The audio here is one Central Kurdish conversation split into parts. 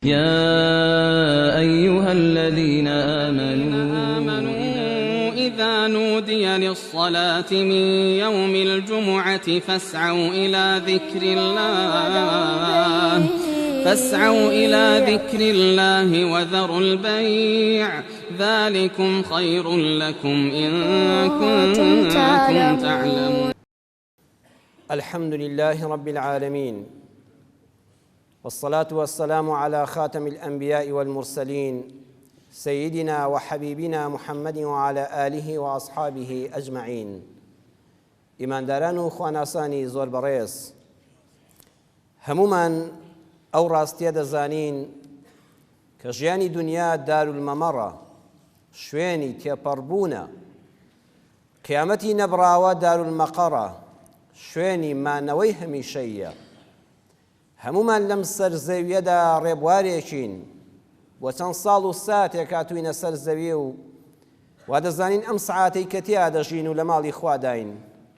يا أيها الذين آمنوا إذا نودي للصلاة من يوم الجمعة فاسعوا إلى ذكر الله وذروا البيع ذلكم خير لكم إن كنتم تعلمون. الحمد لله رب العالمين، والصلاة والسلام على خاتم الأنبياء والمرسلين سيدنا وحبيبنا محمد وعلى آله وأصحابه أجمعين. ئیمانداران و خواناسانی زۆر بەڕێز، هەمومان ئەو ڕاستیە دەزانین کە ژیانی دنیا دارولمەمەڕە، شوێنی تێپەڕبوونە. قیامەتی نەبراوە دارولمەقەڕە، شوێنی مانەوەی هەمیشەییە. هەمومان لەم سەر زەویەدا ڕێبوارێکین، بۆ چەند ساڵ و ساتێک هاتووینە سەر زەویە و وا دەزانین ئەم سعاتەی کە تیا دەژین و لە ماڵی خواداین،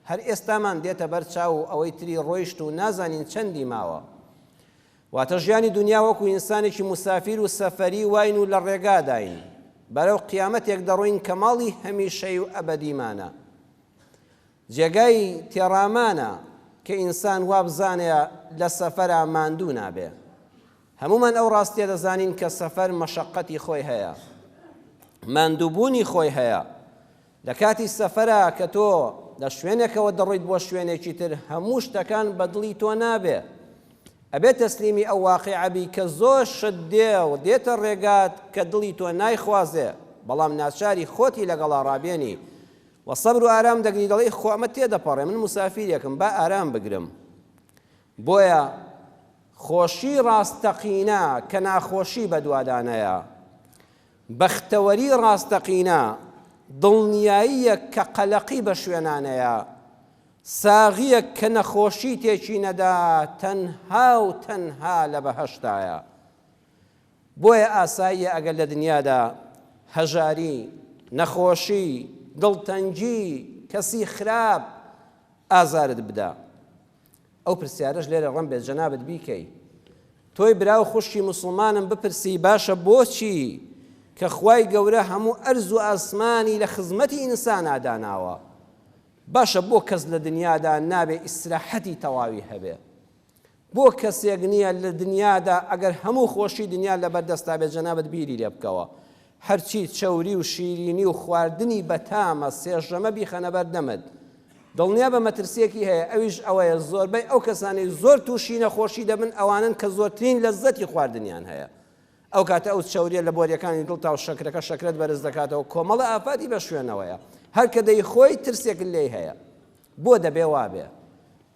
هەر ئێستامان دێتە بەر چاو و ئەوەی تری ڕۆیشت و نازانین چەندی ماوە. واتە ژیانی دنیا وەکو ئینسانێکی مسافیر و سەفەری واین و لە ڕێگاداین، بەرەو قیامەتێک دەڕۆین کە ماڵی هەمیشەی و ئەبەدیمانە، جێگای تێڕامانە کە ئینسان وا بزانێ لە سەفەرە ماندوو نابێ. هەمومان ئەو ڕاستیە دەزانین کە سەفەر مەشەقەتی خۆی هەیە، ماندووبوونی خۆی هەیە. لە کاتی سەفەرە کە تۆ لە شوێنێکەوە دەڕۆیت بۆ شوێنێکی تر، هەموو شتەکان بە دڵی تۆ نابێ، ئەبێت تەسلیمی ئەو واقعەبی کە زۆر شت دێ و دێتە ڕێگات کە دڵی تۆ نایخوازێ، بەڵام ناچاری خۆتی لەگەڵا ڕابێنی و سەبر و ئارام دەگری، دەڵێی خۆ ئەمە تێدەپەڕێ، من مسافیرێکم، با ئارام بگرم. بۆیە خۆشی ڕاستەقینە کە ناخۆشی بەدوادانەیە، بەختەوەری ڕاستەقینە دڵنیاییە کە قەلەقی بە شوێنانەیە، ساغیەک کە نەخۆشی تێکی نەدا، تەنها و تەنها لە بەهەشتایە. بۆیە ئاساییە ئەگەر لە دنیادا هەژاری، نەخۆشی، دڵتەنگی، کەسی خراپ ئازارت بدا. ئەو پرسیارەش لێرە ڕەم بێت جەنابەت بیکەی. تۆی براو خوشکی مسلمانم بپرسی باشە بۆچی کە خوای گەورە هەموو ئەرز و ئاسمانی لە خزمەتی ئینسانە داناوە، باشە بۆ کەس لە دنیادا نابێ ئیسراحەتی تەواوی هەبێ؟ بۆ کەسێک نییە لە دنیادا ئەگەر هەموو خۆشی دنیا لەبەردەستا بێت جەنابەت بیری لێ بکەوە، هەرچی چەوری و شیرینی و خواردنی بەتامە سێژەمە بیخەنە بەردەمت. دڵنیا بە مەترسیەکی هەیە، ئەویش ئەوەیە زۆربەی ئەو کەسانی زۆر تووشی نەخۆشی دەبن ئەوانن کە زۆرترین لەزەتی خواردنیان هەیە. ئەو کاتە ئەو چەوریە لە بۆریەکانی دڵتا و شەکرەکە شەکرەت بەرز دەکاتەوە، کۆمەڵە ئافاتی بە شوێنەوەیە، هەر کە دەی خۆی ترسێک لێی هەیە. بۆ دەبێ وابێ،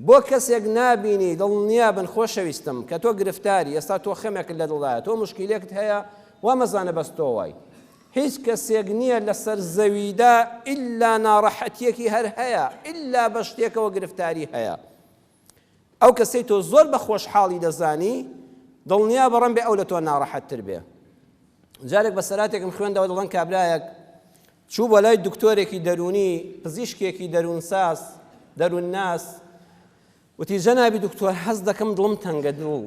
بۆ کەسێک نابینی دڵنیا بن خۆشەویستم کە تۆ گرفتاری، ئێستا تۆ خەمێک لە دڵدایە، تۆ مشکیلێکت هەیە، وا مەزانە بەس تۆ وای. هیچ کەسێک نییە لەسەر زەویدا ئیلا ناڕەحەتیەکی هەر هەیە، ئیلا بە شتێکەوە گرفتاری هەیە. ئەو کەسەی تۆ زۆر بە خۆشحاڵی دەزانی، دڵنیا بەڕەم بێ ئەو لە تۆ ناڕەحەتتر بێ. جارێک بە سەراتێکم خوێندەوە، دەڵێن کابرایەک چوو بۆ لای دکتۆرێکی دەرونی، پزیشکێکی دەروونناس، وتی جەنابی دکتۆر حەز دەکەم دڵم تەنگە، دڵ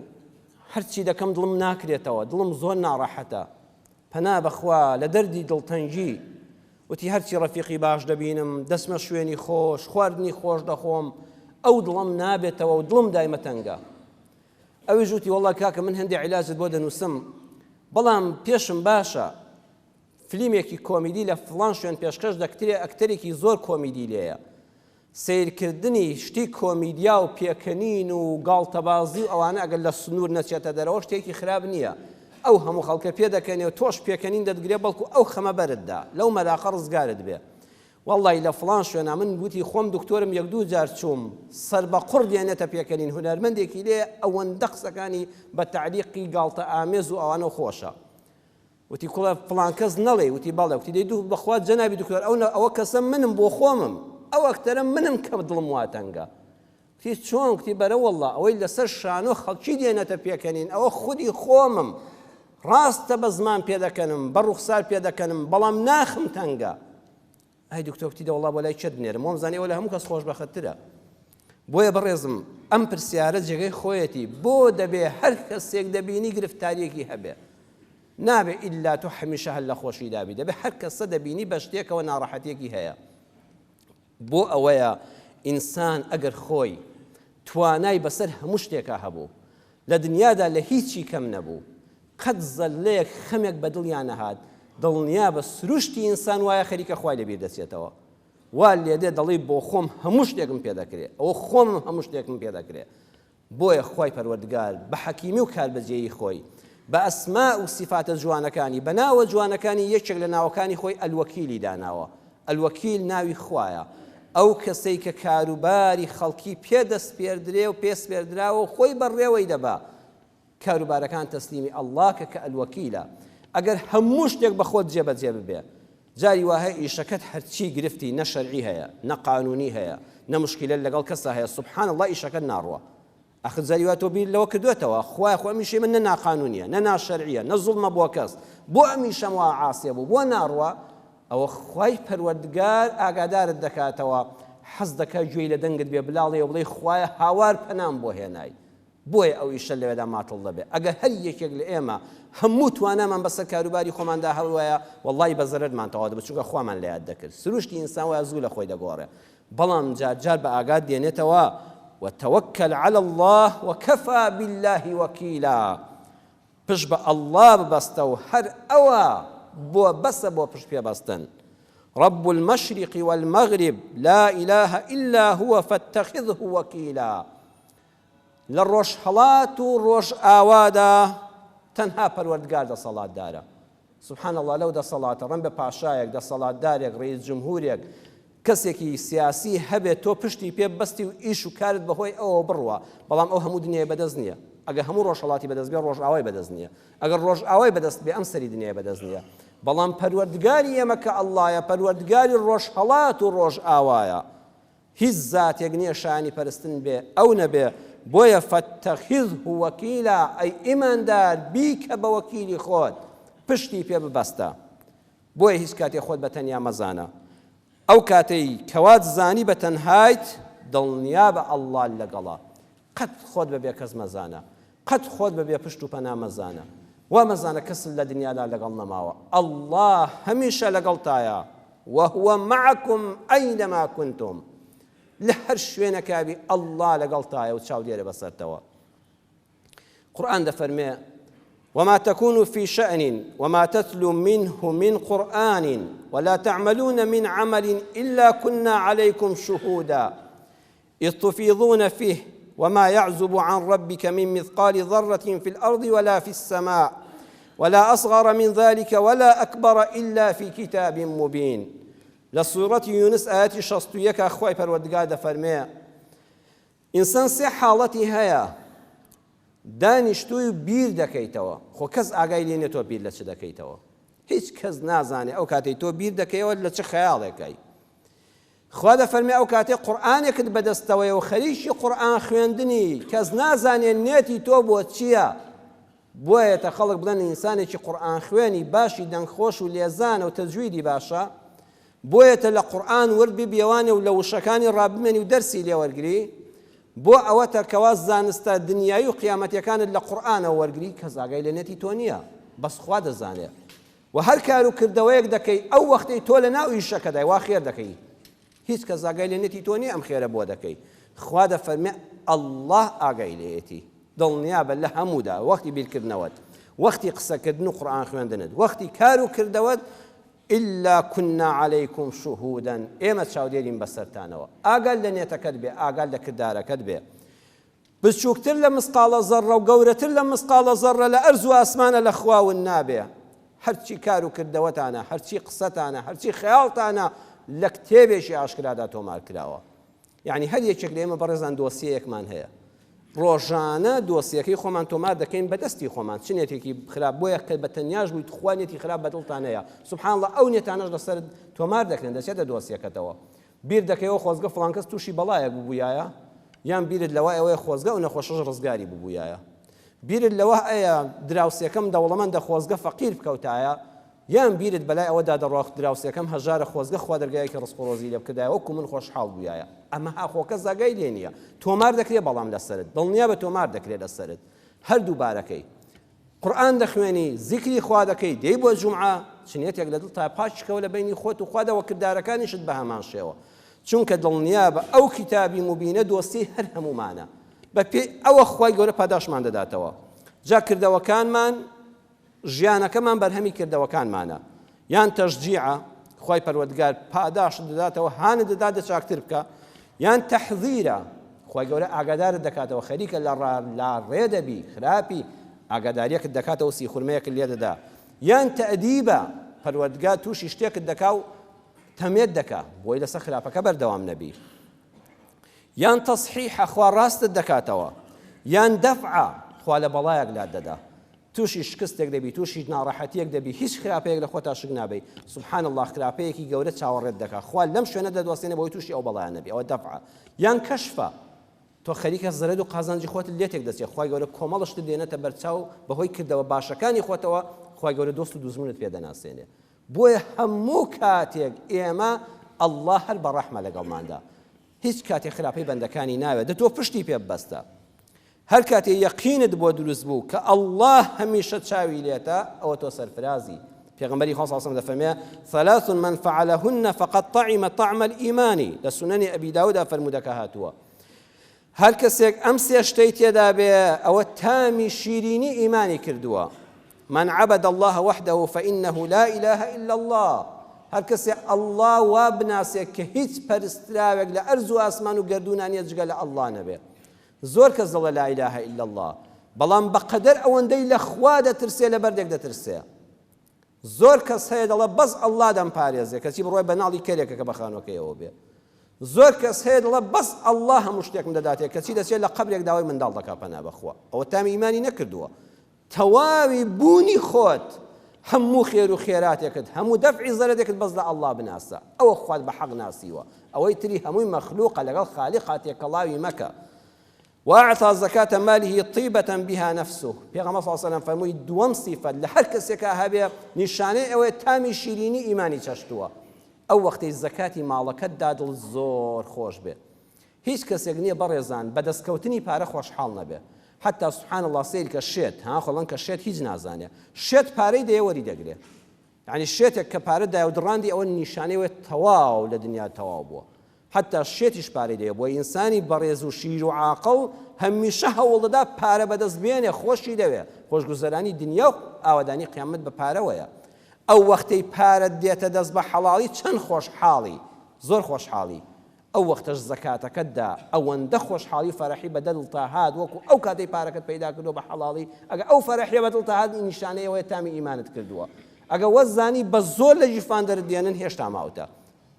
هەرچی دەکەم دڵم ناکرێتەوە، دڵم زۆر ناڕەحەتە، پەنا بەخوا لە دەردی دڵتەنگی. وتی هەرچی ڕەفیقی باش دەبینم، دەسمە شوێنی خۆش، خواردنی خۆش دەخۆم، ئەو دڵم نابێتەوە و دڵم دایمە تەنگە. ئەویش وتی وەڵڵا کاکە من هەندێک عیلاجت بۆ دەنووسم، بەڵام پێشم باشە فلیمێکی کۆمیدی لە فڵان شوێن پێشکەش دەکترێ، ئەکتەرێکی زۆر کۆمیدی لێیە، سیرکردنی شتی کۆمیدیا و پێکەنین و گاڵتەبازی و ئەوانە ئەگەر لە سنوور نەچێتە دەرەوە شتێکی خراپ نییە. ئەو هەموو خەڵکە پێ دەکەنێ، تۆش پێکەنین دەتگرێ، بەڵکو ئەو خەمە بەرتدا، لەو مەلاقە ڕزگارت بێ. وەڵڵی لە فڵان شوێنە من گوتی خۆم دکتۆرم یەک دوو جار چووم، سەر بە قوڕ دێنێتە پێکەنین، هونەرمەندێکی لێ ئەوەندە قسەکانی بە تعلیقی گاڵتە ئامێز و ئەوانە خۆشە. وتی کوڵە فڵان کەس نەڵێ، وتی بەڵێ، وتی دەی دوو بەخوا جەنابی دکتۆر ئەوە کەسە منم بۆ خۆمم، ئەو ئەکتەرە منم کە دڵم واتەنگە. وتی چۆن؟ وتی بەرە وەڵڵا ئەوەی لەسەر شانۆ خەڵکی دێنێتە پێکەنین، ئەوە خودی خۆمم، ڕاستە بە زمان پێ دەکەنم، بە ڕوخسار پێ دەکەنم، بەڵام ناخم تەنگە. ئای دکتۆر وتی دەوڵا بۆ لای چێت بنێرم، وەم زانێ وەلا هەموو کەس خۆشبەختترە. بۆیە بەڕێزم ئەم پرسیارە جێگەی خۆیەتی بۆ دەبێ هەر کەسێک دەبینی گرفتاریەکی هەبێ نابێ ئیلا تۆ هەمیشە هەر لە خۆشی دابی دەبێ هەر کەسە دەبینی بە شتێکەوە ناڕەحەتێکی هەیە بۆ ئەوەیە ئینسان ئەگەر خۆی توانای بەسەر هەموو شتێکە هەبوو لە دنیادا لە هیچی کەم نەبوو قەت زەلەیەک خەمێک بە دڵیان نەهات دڵنیا بە سروشتی ئینسان وایە خەریکە خوای لەبیر دەچێتەوە وا لێدێ دەڵی بۆ خۆم هەموو شتێکم پێ دەکرێت ئەوە خۆم هەموو شتێکم پێ دەکرێت بۆیە خوای پەروەردگار بە حەکیمی و کاربەجێیی خۆی بە ئەسما و سیفاتە جوانەکانی بە ناوە جوانەکانی یەکێک لە ناوەکانی خۆی ئەلوەکیلی داناوە ئەلوەکیل ناوی خوایە ئەو کەسەی کە کاروباری خەڵکی پێدەست پێردرێ و پێسپێردراوە و خۆی بەڕێوەی دەبا کاروبارەکان تەسلیمی ئەڵڵاکە کە ئەلوەکیلە ئەگەر هەموو شتێک بە خۆت جێبەجێ ببێ جاری وایە ئیشەکەت هەرچی گرفتی نە شەرعی هەیە نە قانونی هەیە نە مشکلە لەگەڵ کەسا هەیە سوبحان الله ئیشەکەت ناڕوە ئەخ جاری وا تۆ بیر لەوە کردوێتەوە خوای خۆ ئەمیشەی من نە ناقانونیە نە ناشەرعیە نە زوڵمە بۆ کەس بۆ ئەمیشەم وا عاسیە بوو بۆ ناڕوە ئەوە خوای پەروەردگار ئاگادارت دەکاتەوە حەز دەکات گوێی لە دەنگت بێ بلاڵێ بڵێ خوایە هاوار پەنام بۆ هێنای بۆیە ئەو ئیشە لەوێدا ماتڵ دەبێ ئەگەر هەر یەکێک لە ئێمە هەموو توانامان بەسەر کاروباری خۆماندا هەڵوایە وەڵڵی بە زەرەرمان تەواو دەبێت چونکە خۆمان لە یاد دەکرد سروشتی ئینسان وایە زوو لە خۆی دەگۆڕێ بەڵام جار بە ئاگات دێنێتەوە وتوكل على الله وكفى بالله وكيلا پشت بە ئەڵڵا ببەستە و هەر ئەوە بۆ بەسە بۆ پشت پێبەستن رب المشرق والمغرب لا إله إلا هو فاتخذه وكيلا للروش هەڵات و ڕۆژ ئاوادا تەنها پەروەردگار دەسەڵاتدارە سبحان الله لەو دەسەڵاتە ڕەن بە پاشایەک دەسەڵاتدارێک ڕئیس جمهورێک کەسێکی سیاسی هەبێت تۆ پشتی پێ بەستی و ئیش و کارت بەهۆی ئەوە بڕوە بەڵام ئەو هەموو دنیای بەدەست نییە ئەگەر هەموو ڕۆژهەڵاتی بەدەست بێ ڕۆژئاوای بەدەست نییە ئەگەر ڕۆژئاوای بەدەست بێ ئەم سەری دنیای بەدەست نییە بەڵام پەروەردگاری ئێمە کە ئەڵڵایە پەروەردگاری ڕۆژهەڵات و ڕۆژئاوایە هیچ زاتێک نییە شانی پەرستن بێ ئەو نەبێ بۆیە فەتەخیذه وەکیلا ئەی ئیماندار بیکە بە وەکیلی خۆت پشتی پێ ببەستە بۆیە هیچ کاتێ خۆت بە تەنیا مەزانە ئەو کاتەی کەوات زانی بە تەنهایت دڵنیا بە ئەڵڵا لەگەڵا قەت خۆت بەبێ کەس مەزانە قەت خۆت بەبێ پشت و پەنا مەزانە وا مەزانە کەس لە دنیادا لەگەڵ نەماوە ئەڵڵا هەمیشە لەگەڵتایە وهو معكم أينما كنتم لە هەر شوێنەکابی ئەڵڵا لەگەڵتایە و چاودێرە بەسەرتەوە قورئان دەفەرمێ وما تكونوا في شأن وما تتلو منه من قرآن ولا تعملون من عمل إلا كنا عليكم شهودا إذ تفيضون فيه وما يعزب عن ربك من مثقال ذرة في الأرض ولا في السماء ولا أصغر من ذلك ولا أكبر إلا في كتاب مبين لسورة يونس آيات 61 أخوي پروردگار دەفەرمێ ئینسان سێ حاڵەتی هەیە دانیشتووی بیر دەکەیتەوە خۆ کەس ئاگای لێ نێت تۆ بیر لە چ دەکەیتەوە هیچ کەس نازانێ ئەو کاتەی تۆ بیر دەکەیەوە لە چ خەیاڵێکای خوا دەفەرمێ ئەو کاتێ قورئانێکت بەدەستەوەیە و خەریکی قورئان خوێندنی کەس نازانێ نێتی تۆ بۆ چییە بۆیە تا خەڵک بڵێن ئینسانێکی قورئان خوێنی باشی دەنگخۆش و لێزانە و تەجویدی باشە بۆیەتە لە قورئان ورد ببیێوانێ و لە وشەکانی ڕابمێنی و دەرسی لێ وەرگری بۆ ئەوەتە کەوا زانستە دنیایی و قیامەتیەکانت لە قورئانەوە وەرگری کەس ئاگای لە نێتی تۆ نییە بەس خوا دەزانێ و هەر کار و کردەوەیەک دەکەی ئەو وەختەی تۆ لە ناو ئیشەکەدای وا خێر دەکەی هیچ کەس ئاگای لە نێتی تۆ نییە ئەم خێرە بۆ دەکەی خوا دەفەرمێ ئەڵڵا ئاگای لێیەتی دڵنیا بە لە هەموودا وەختی بیرکردنەوەت وەختی قسەکردن و قورئان خوێندنت وەختی کار و کردەوەت إلا كنا عليكم شهودا ئێمە چاودێرین بەسەرتانەوە ئاگال لە نێتەکەت بێ ئاگال لە کردارەکەت بێ بچووکتر لە مسقالە زەڕە و گەورەتر لە مسقالە زەڕە لە ئەرز و ئاسمانە لە خواون نابێ هەرچی کار و کردەوەتانە هەرچی قسەتانە هەرچی خەیاڵتانە لە کتێبێکی ئاشکرادا تۆمار کراوە یعنی هەر یەکێک لە ئێمە بەڕێزان دۆسیەیەکمان هەیە ڕۆژانە دۆسیەکەی خۆمان تۆمار دەکەین بەدەستی خۆمان چ نێتێکی خراپ بۆیە کە بە تەنیاش بوویت خوا نێتی خراپ بەدڵتان هەیە سوبحان الله ئەو نێتانەش لەسەر تۆمار دەکرێن دەچێتە دۆسیەکەتەوە بیر دەکەیەوە خۆزگە فڵان کەس تووشی بەڵایەک ببوویایە یان بیرت لەوە ئەوەیە خۆزگە و نەخۆشەش ڕزگاری ببوویایە بیرت لەوە ئەیە دراوسێکەم دەوڵەمەندە خۆزگە فەقیر بکەوتایە یان بیرت بەلای ئەوەدا دەڕۆخ دراوسەکەم هەژارە خۆزگە خوا دەرگایەکی ڕزق و ڕۆزی لێ بکردایە وەکو من خۆشحاڵ بوویایە ئەمە هاخۆکە زاگای لێ نییە تۆمار دەکرێت بەڵام لەسەرت دڵنیا بە تۆمار دەکرێت لەسەرت هەردوو بارەکەی قورئان دەخوێنی زیکری خوا دەکەی دەی بۆ جومعە چنێتێک لە دڵ تا پاچکەوە لە بینی خۆت و خوادەوە کردارەکانیشت بە هەمان شێوە چونکە دڵنیا بە ئەو کتابی مبینە دۆستی هەر هەمومانە بە پێی ئەوە خوای گەورە پاداشمان دەداتەوە جا کردەوەکانمان ژیانەکەمان بەرهەمی کردەوەکانمانە یان تەشجیعە خوای پەروەردگار پاداش دەداتەوە هانە دەدات دە چاکتر بکە یان تەحذیرە خوای گەورە ئاگادارت دەکاتەوە خەریکە لە ڕێ دەبی خراپی ئاگاداریەکت دەکاتەوە سیخورمەیەکت لێ دەدا یان تەئدیبە پەروەردگار تووشی شتێکت دەکا و تەمێت دەکا بۆی لەسەر خراپەکە بەردەوام نەبی یان تەصحیحە خوا ڕاستت دەکاتەوە یان دەفعە خوا لە بەڵایەک لات دەدا تووشی شکستێک دەبی تووشی ناڕەحەتیەک دەبی هیچ خراپەیەک لە خۆتا شک نابی سبحان الله خراپەیەکی گەورە چاوەڕێت دەکات خوا لەم شوێنە دەدوەستێنێ بۆی تووشی ئەو بەڵایە نەبی ئەوە دەفعە یان کەشفە تۆ خەریکە زەرد و قازانجی خۆت لێتێک دەچێت خوای گەورە کۆمەڵشت دێنێتە بەرچاو بەهۆی کردەوە باشەکانی خۆتەوە خوای گەورە دۆست و دوژمنت پێدەناسێنێ بۆیە هەموو کاتێک ئێمە ئەڵڵا هەر بە ڕەحمە لەگەڵماندا هیچ کاتێک خراپەی بەندەکانی ناوێت دە تۆ پشتی پێ ببەستە هەر کاتێ یەقینت بۆ دروست بوو کە ئەڵڵا هەمیشە چاوی لێتە ئەوە تۆ سەرفرازی پێغەمبەری خوا صلی الله علیه و سلم دەفەرمێ ثلاث من فعلهن فقد طعم طعم الإيمان لە سونەنی ئەبی داووددا فەرموودەکە هاتووە هەر کەسێک ئەم سێ شتەی تێدا بێ ئەوە تامی شیرینی ئیمانی کردووە من عبد الله وحده فإنه لا إله إلا الله هەر کەسێ ئەڵڵا وا بناسێت کە هیچ پەرستراوێک لە ئەرز و ئاسمان و گەردوونانیە جگە لە ئەڵڵا نەبێ زۆر کەس دەڵێ لا إله إلا الله بەڵام بەقەدەر ئەوەندەی لە خوا دەترسێ لە بەردێک دەترسێ زۆر کەس هەیە دەڵێ بەس ئەڵڵا دەمپارێزێ کەچی بڕۆی بە ناڵی کەرێکە بە خانۆکەیەوە بێ زۆر کەس هەیە دەڵێ بەس ئەڵڵا هەموو شتێکم دەداتێت کەچی دەچێت لە قەبرێک داوای منداڵ دەکا پەنا بەخوا ئەوە تامی ئیمانی نەکردووە تەواوی بوونی خۆت هەموو خێر و خێراتێکت هەموو دەفعی زەرەدێکت بەس لە ئەڵڵا بناسە ئەوە خوات بە حەق ناسیوە ئەوەی تری هەمووی مەخلوقە لەگەڵ خالیقا تێکەڵاوی مەکە وأعطى زكاة ماله طيبة بها نفسه پیغمبر صلى الله عليه وسلم فرمووی دووەم صفەت لە هەر کەسێکە هەبێ نیشانەی ئەوەیە تامی شیرینی ئیمانی چەشتووە ئەو وەختەی زەکاتی ماڵەکەتدا دڵ زۆر خۆش بێ هیچ کەسێک نییە بەڕێزان بەدەستکەوتنی پارە خۆشحاڵ نەبێ حتى سبحان الله سیری کە شێت خۆڵەن کە شێت هیچ نازانێ شێت پارەی دەیەوەری دەگرێ یعنی شێتێک کە پارە دایە و دڕاندی ئەوە نیشانەیەوێت تەواو لە دنیا تەواو بووە حتى شێتیش پارەی دەیە بۆ ئینسانی بەڕێز و شیر و عاقڵ هەمیشە هەوڵ دەدا پارە بەدەست بێنێ خۆشی دەوێ خۆشگوزەرانی دنیا و ئاوادانی قیامەت بە پارەوەیە ئەو وەختەی پارەت دێتە دەست بە حەڵاڵی چەند خۆشحاڵی زۆر خۆشحاڵی ئەو وەختەش زەکاتەکەتدا ئەوەندە خۆشحاڵی فەرەحی بەدڵ تا هات وەکو ئەو کاتەی پارەکەت پەیدا کردو بە حەڵاڵی ئەگە ئەو فەرەحیە بەدڵ تا هات نیشانەیەوەیە تامی ئیمانت کردووە ئەگە وەزانی بە زۆر لە جیفان دەردێنن هێشتا ماوتە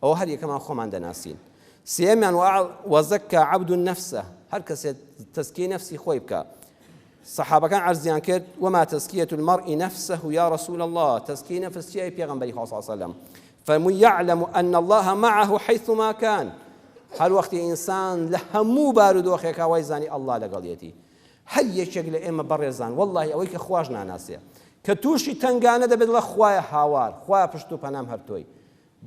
ئەوە هەر یەکەمان خۆمان دەناسین سێمیان وەزەکە عەبد النەفسە هەر کەسێ تەزکیەی نەفسی خۆی بکە صحابەکان عەرزیان کرد وما تزكية المرء نفسه يا رسول الله تزكية نفس چیە پێغەمبەری خوا صلی الله علیه و سلم فەرمووی يعلم أن الله معه حيثما كان هەر وەختی ئینسان لە هەموو بارودۆخێکا وای زانی ئەڵڵا لەگەڵیەتی هەر یەکێک لە ئێمە بەڕێزان وەڵڵاهی ئەوەی کە خواش ناناسێ کە تووشی تنگانە دەبێت لە خوایە هاوار خوایە پشت و پەنام هەر تۆی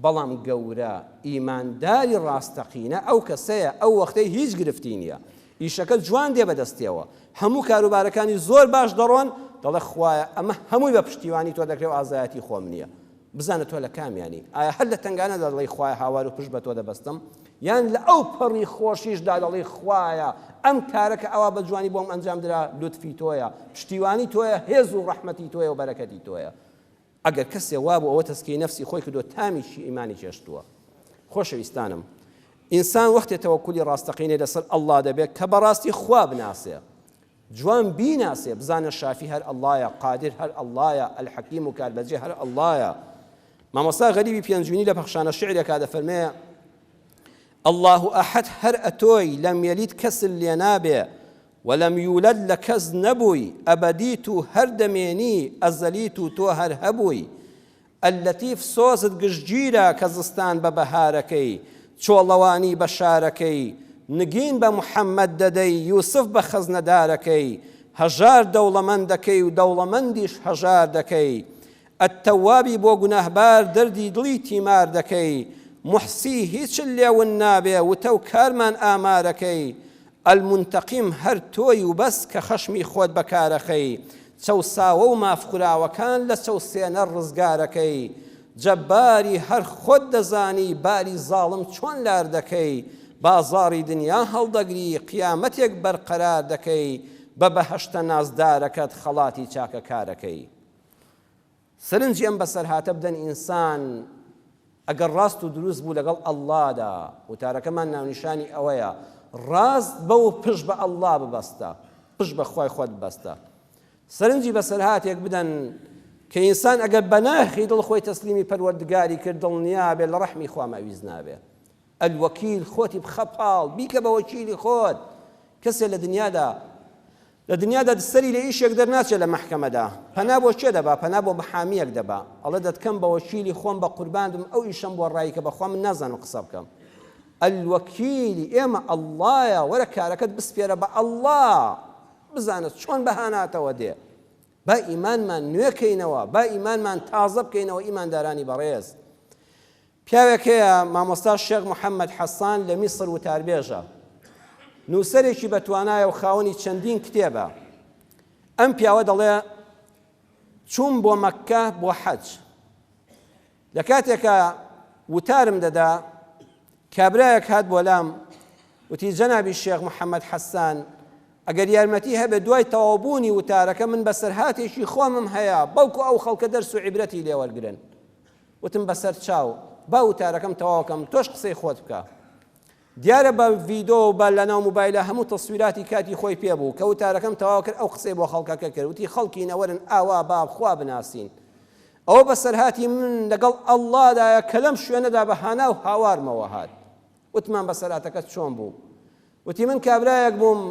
بەڵام گەورە ئیمانداری ڕاستەقینە ئەو کەسەیە ئەو وەختەی هیچ گرفتی نییە ئیشەکە جوان دێ بەدەستێەوە هەموو کاروبارەکانی زۆر باش دەڕۆن دەڵێ خوایە ئەمە هەمووی بە پشتیوانی تۆ دەکرێت و ئازایەتی خۆم نییە بزانە تۆ لە کامیانی ئایا هەر لە تنگانەدا دەڵێی خوایە هاوار و پشت بە تۆ دەبەستم یان لە ئەو پەڕی خۆشیشدا دەڵێی خوایە ئەم کارەکە ئەوە بە جوانی بۆم ئەنجام درا لوتفی تۆیە پشتیوانی تۆیە هێز و ڕەحمەتی تۆیە و بەرەکەتی تۆیە ئەگەر کەسێ وابوو ئەوە تەزکیەی نەفسی خۆی کردو تامیشی ئیمانی چێشتووە خۆشەویستانم ئینسان وەختێ تەوەکولی ڕاستەقینەی لەسەر ئەڵڵا دەبێت کە بەڕاستی خوا بناسێ جوان بیناسێ بزانە شافی هەر ئەڵڵایە قادر هەر ئەڵڵایە الحەکیم و کاربەجێ هەر ئەڵڵایە مامۆستا غەریبی پێنجوینی لە پەخشانە شعرێکا دەفەرمێ الله ئەحەد هەر ئەتۆی لەم یەلید کەسل لێ نابێ ولم يولد لكز نبوي أبديت هر دميني أزليت تو هر هبوي اللطيف صوزت قشجيرا كزستان ببهاركي چولواني بشاركي نگين بمحمد ددي يوسف بخزن داركي هجار دولمندكي ودولمنديش هجار دكي ئەتەوابی بۆ گوناهبار دەردی دڵی تیمار دەکەی محسی هیچ لێون نابێ وتە و کارمان ئامارەکەی ئەلمونتەقیم هەر تۆی و بەس کە خەشمی خۆت بەکارەخەی چەوساوە و مافخوراوەکان لە چەوسێنە ڕزگارەکەی جەباری هەر خۆت دەزانی باری زاڵم چۆن لار دەکەی بازاڕی دنیا هەڵدەگری قیامەتێک بەرقەرار دەکەی بە بەهەشتە نازدارەکەت خەڵاتی چاکە کارەکەی سرنجی ئەم بەسەرهاتە بدەن ئینسان ئەگەر ڕاست و دروست بوو لەگەڵ ئەڵڵادا وتارەکەمان ناونیشانی ئەوەیە ڕاست بەو پشت بە ئەڵڵا ببەستە پشت بە خوای خۆت ببەستە سرنجی بەسەرهاتێک بدەن کە ئینسان ئەگەر بەناخی دڵ خۆی تەسلیمی پەروەردگاری کرد دڵنیا بێ لە ڕەحمی خوا مەویز نابێ ئەلوەکیل خۆتی بخە پاڵ بیکە بە وەکیلی خۆت کەسێک لە دنیادا دەسەری لە ئیشێک دەرناچێت لە مەحکەمەدا پەنا بۆ چێ دەبا پەنا بۆ بەحامیەک دەبا ئەڵێ دەتکەم بە وەکیلی خۆم بە قوربان بم ئەو ئیشەم بۆ ڕایی کە بەخوا من نازانم قسە بکەم ئەلوەکیلی ئێمە ئەڵڵایە وەرە کارەکەت بسپێرە بە ئەڵڵا بزانت چۆن بەهاناتەوە دێ با ئیمانمان نوێکەینەوە با ئیمانمان تازە بکەینەوە ئیماندارانی بەڕێز پیاوێک هەیە مامۆستا شێخ محەممەد حەسان لە میسر وتاربێژە نووسەرێکی بەتوانایە و خاوەنی چەندین کتێبە ئەم پیاوە دەڵێ چوون بۆ مەککە بۆ حەج لە کاتێکە وتارم دەدا کابرایەک هات بۆ لام وتی جەنابی شێخ محەممەد حەسان ئەگەر یارمەتی هەبێ دوای تەواوبوونی وتارەکە من بەسەرهاتێکی خۆمم هەیە بەڵکو ئەو خەڵکە دەرس و عیبرەتی لێوەرگرن وتم بەسەر چاو با وتارەکەم تەواوکەم تۆش قسەی خۆت بکە دیارە بە ڤیدۆ و بە لەناو موبایلە هەموو تەسویراتی کاتی خۆی پێبوو کە وتارەکەم تەواو کرد ئەو قسەی بۆ خەڵکەکە کرد وتی خەڵکی نەوەرن ئاوا با خوا بناسین ئەوە بەسەرهاتی من لەگەڵ ئەڵڵادایە کە لەم شوێنەدا بەهانا و هاوارمەوە هات وتمان بەسەرهاتەکەت چۆن بوو وتی من کابرایەک بووم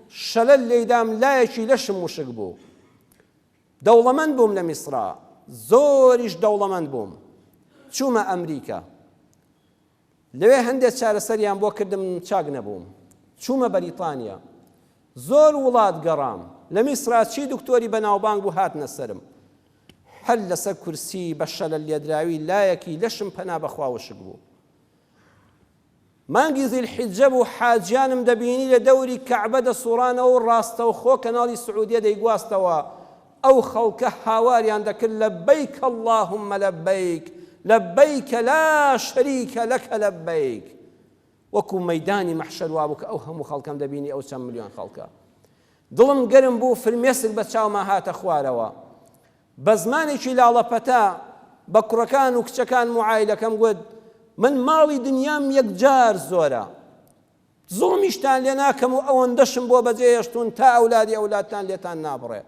شەلەل لێدام لایەکی لەشم موشک بوو دەوڵەمەند بووم لە میسرا زۆریش دەوڵەمەند بووم چوومە ئەمریکا لەوێ هەندێک چارەسەریان بۆ کردم چاک نەبووم چوومە بەریتانیا زۆر وڵات گەڕام لە میسرا چی دکتۆری بەناوبانگ بوو هاتنە سەرم هەر لەسەر کورسی بە شەلەل لێدراوی لایەکی لەشم پەنا بەخوا وشک بوو مانگی زیلحیجە بوو حاجیانم دەبینی لە دەوری کەعبە دەسوڕانەوە و ڕاستەوخۆ کەناڵی سعودیە دەیگواستەوە ئەو خەڵکە هاواریان دەکرد لەبەیک اللهم لەبەیک لەبەیکە لا شەریکە لەکە لەبەیک وەکو مەیدانی مەحشەر وا بوو کە ئەو هەموو خەڵکەم دەبینی ئەو چەند ملیۆن خەڵکە دڵم گەرم بوو فرمێسک بە چاوما هاتە خوارەوە بە زمانێکی لاڵەپەتا بە کوڕەکان و کچەکان معایلەکەم گوت من ماڵی دنیام یەکجار زۆرە زوڵمیشتان لێ ناکەم و ئەوەندەشم بۆ بەجێهێشتون تا ئەولادی ئەولادتان لێتان نابڕێ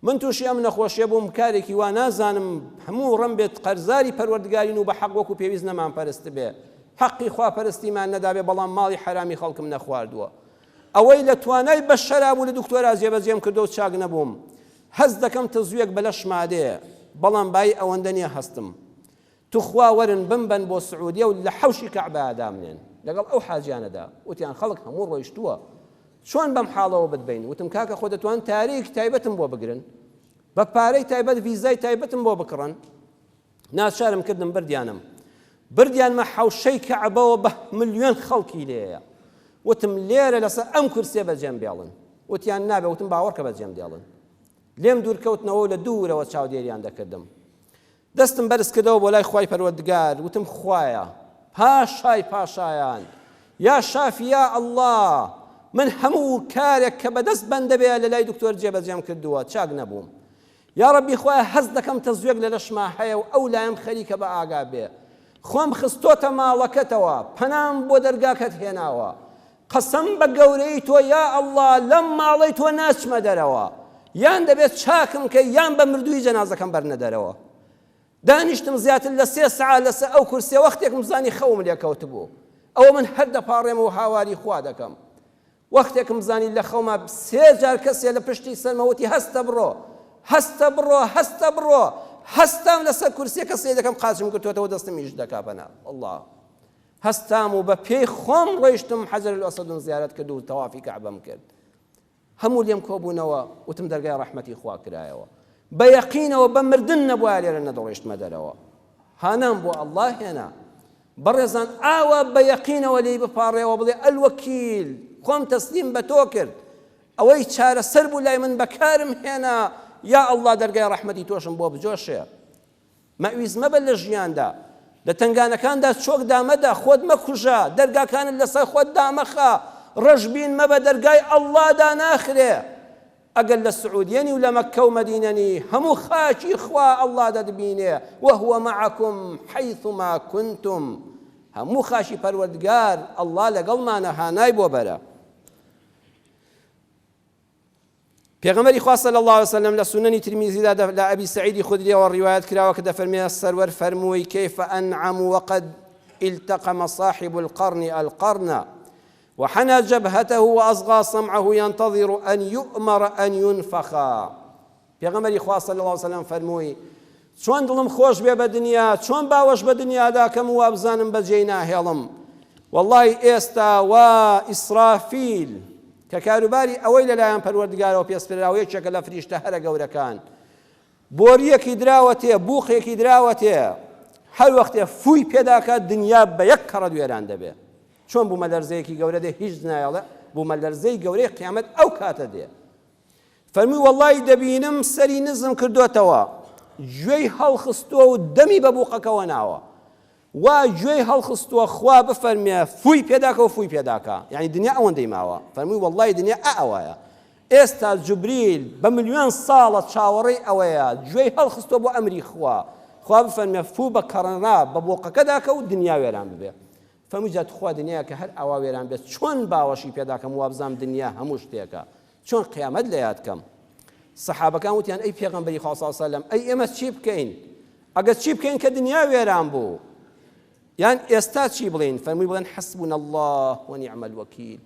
من تووشی ئەم نەخۆشیە بووم کارێکی وا نازانم هەموو ڕەم بێت قەرزاری پەروەردگارین و بە حەق وەکو پێویست نەمان پەرست بێ حەقی خواپەرستیمان نەدابێ بەڵام ماڵی حرامی خەڵکم نەخواردووە ئەوەی لە توانای بە شەرابوو لە دکتۆرا جێبەجێم کردو و چاک نەبووم هەست دەکەم تەزویەک بەلەشما دێ بەڵام بای ئەوەندە نییە هەستم توخوا وەرن بمبەن بۆ سعودیە و لە حەوشی کەعبە دامنێن لەگەڵ ئەو حاجیانەدا وتیان خەڵک هەموو ڕۆیشتووە چۆن بەم حاڵەوە بتبین وتم کاکە خۆ دەتوان تاریک تایبەتم بۆ بگرن بە پارەی تایبەت ڤیزای تایبەتم بۆ بکڕن ناچارم کردم بردیانمە حەوشەی کەعبەوە بە ملیۆن خەڵکی لێیە وتم لێرە لەسەر ئەم کورسێ بەجێم بێڵن وتیان نابێ وتم باوەڕکە بەجێم دێڵن لێم دوورکەوتنەوە لە دوورەوە چاودێریان دەکردم دەستم بەرز کردەوە بۆ لای خوای پەروەردگار وتم خوایە پاشایان یا شافی یا ئەڵڵا من هەموو کارێک کە بەدەست بەندە بێ لە لای دکتۆر جێبەجێم کردووە چاک نەبووم یا ڕەبی خوایە هەست دەکەم تەزویەک لە لەشما هەیە و ئەو لایم خەریکە بە ئاگا بێ خۆم خستۆتە ماڵەکەتەوە پەنام بۆ دەرگاکەت هێناوە قەسەم بە گەورەی تۆ یا ئەڵڵا لەم ماڵەی تۆ ناچمە دەرەوە یان دەبێت چاکم کە یان بە مردووی جەنازەکەم بەرنە دەرەوە دانیشتم زیاتر لە 3 ساعات لەسەر ئەو کورسێ وەختێکم زانی خەوم لێکەوت بوو ئەوە من هەر دەپاڕێمەوە هاواری خوا دەکەم وەختێکم زانی لە خەومە 3 جار کەسێ لە پشتی سەرمەوتی هەستە بڕۆ هەستام لەسەر کورسێ کەسێ دەکەم قاچم کردوێتەوە دەستم ئیش دەکا بەنا الله هەستام و بە پێی خۆم ڕۆیشتم حەجەر الئەسەدم زیارەت کرد و تەوافی کەعبەم کرد هەموو لێم کۆبوونەوە وتم دەرگای ڕەحمەتی خوا کرایەوە بە یەقینەوە بە مردن نەبووە لێرە نەدەڕۆیشتمە دەرەوە هانام بۆ ئەڵڵا هێنا بەڕێزان ئاوا بە یەقینەوە لێی بپاڕێەوە بڵێ ئەلوەکیل خۆم تەسلیم بە تۆ کرد ئەوەی چارەسەر بوو لای من بەکارم هێنا یا ئەڵڵا دەرگای ڕەحمەتی تۆشم بۆ بجۆشێ مەویز مەبە لە ژیاندا لە تنگانەکاندا چۆک دامەدا خۆت مەکوژە دەرگاکانت لەسەر خۆت دامەخە ڕەشبین مەبە دەرگای ئەڵڵادا ناخرێ ئەگەر لە سعودیەنی و لە مەککە و مەدینەنی هەموو خاکی خوا ئەڵڵا دەدبینێ وهو معكم حيثما كنتم هەموو خاشی پەروەردگار ئەڵڵا لەگەڵمانە هانای بۆ بەرە پێغەمبەری خوا صلی الله عليه وسلم لە سنەنی ترمیزیدا لە ئەبی سعیدی خودریەوە ڕیوایەت کراوە کە دەفەرمێ سەروەر فەرمووی كيف أنعم وقد التقم صاحب القرن القرن وحنى جبهته وأصغى سمعه ينتظر أن يؤمر أن ينفخا پێغەمبەری خوا صلی الله عليه وسلم فەرمووی چۆن دڵم خۆش بێ بە دنیا چۆن باوەش بە دنیادا کەم و وابزانم بەجێی ناهێڵم والله ئێستا وا ئیسرافیل کە کاروباری ئەوەی لەلایەن پەروەردگارەوە پێسپراوەیەکێکە لە فریشتە هەرە گەورەکان بۆریەکی دراوە تێ بووقێکی دراوە تێ هەر وەختێ فووی پێداکات دنیا بە یەک کەڕە دوێران دەبێ چۆن بوومە لەرزەیەکی گەورە دێ هیچ نایەڵێ بوومە لەرزەی گەورەی قیامەت ئەو کاتە دێ فەرمووی وەڵڵی دەبینم سەری نزم کردوتەوە گوێی هەڵخستووە و دەمی بە بووقەکەەوە ناوە وا گوێی هەڵخستووە خوا بفەرمێ فووی پێداکە و فووی پێداکە یعنی دنیا ئەوەندەی ماوە فەرمووی وەڵڵی دنیا ئەوەیە ئێستا جوبریل بە ملیۆن ساڵە چاوەڕێی ئەوەیە گوێی هەڵخستووە بۆ ئەمری خوا بفەرمێ فوو بە کەڕەنا بە بۆقەکەداکە و دنیا وێران ببێ فەرمووی جات خوا دنیاە کە هەر ئەوا وێران بێت چۆن باوەشی پێداکەم وابزانم دنیا هەموو شتێکە چۆن قیامەت لە یادکەم سەحابەکان وتیان ئەی پێغەمبەری خوا صلی الله علیه وسلم ئەی ئێمە چی بکەین ئەگەر چی بکەین کە دنیا وێران بوو یان ئێستا چی بڵین فەرمووی بڵێن حەسبونا الله ونعم الوکیل